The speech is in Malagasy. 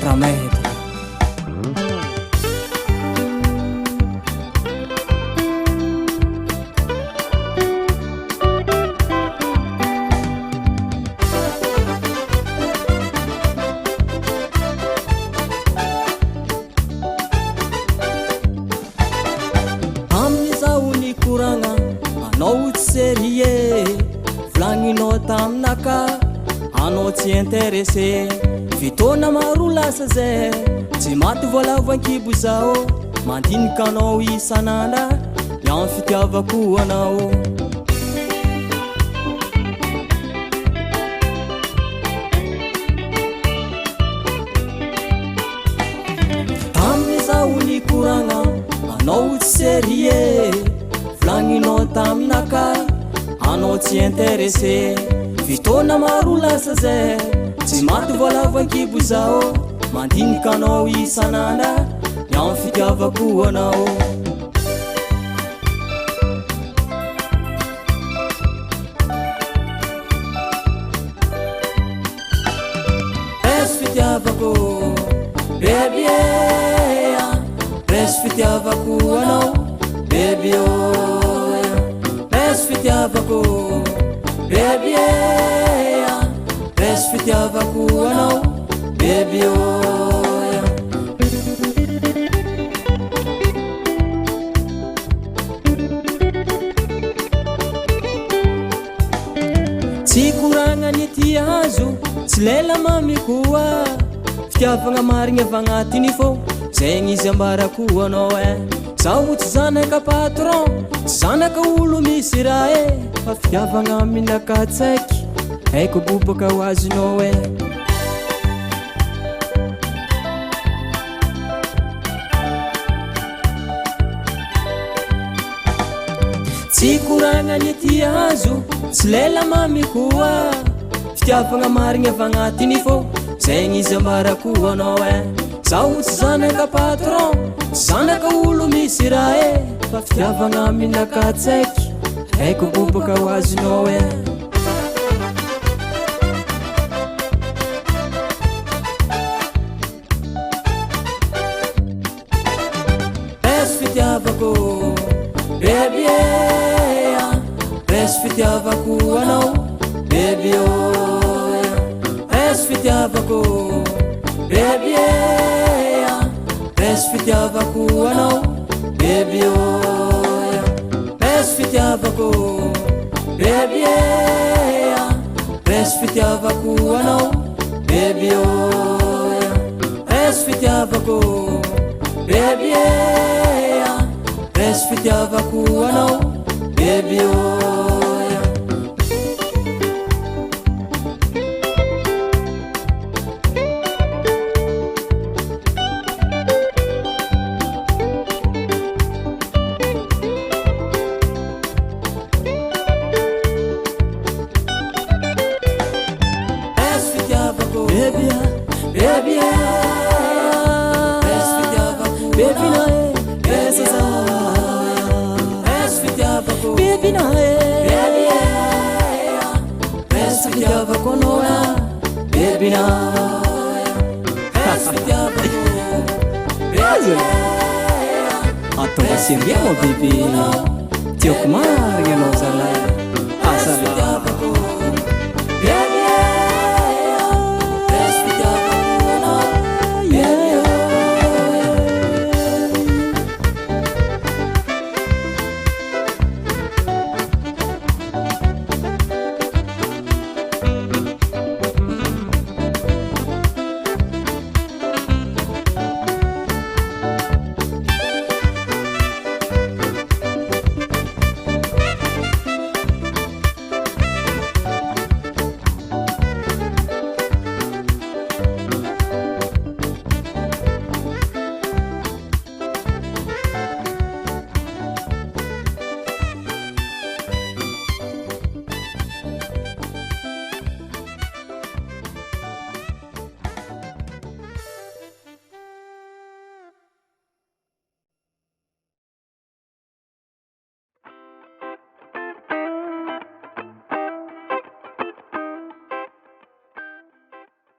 Rameh Amizao ny koragna anao tsy serie volagninao taminaka anao tsy intéressé fitona maro lasa zay tsy maty voalavo-ankibo zao mandinika anao isan'andra ny amin'ny fitiavako anao amizao ny koragna anao tsy serie volagninao taminaka anao tsy intéressé fitona maro lasa zay tsy maty voalavo-ankibo zao mandinika anao isan'andra ny amin'ny fitiavako anao Preso fitiavako baby Preso fitiavako anao baby Preso fitiavako baby Preso fitiavako anao baby tsy koragna ny ty azo tsy lela mamikoa fitiavagna marigna avy agnatiny fô zegny izy ambarako anao zaho tsy zanaka patron tsy zanaka olo misy raha fa fitiavagna minakatsaiky haiko bobaka ho azonao tsy koragna ny ty azo tsy lela mamikoa fitiavagna marigna avy agnatiny fô zegny izy ambarako anao zaho tsy zanaka patron tsy zanaka olo misy raha fa fitiavagna minakatsaiky haiko bobaka ho azonao Preso fitiavako baby Preso fitiavako anao baby Preso fitiavako baby Preso fitiavako anao baby Preso fitiavako baby Preso fitiavako anao baby Preso fitiavako baby Preso fitiavako anao baby Atau masih dia mau bibi tiok marga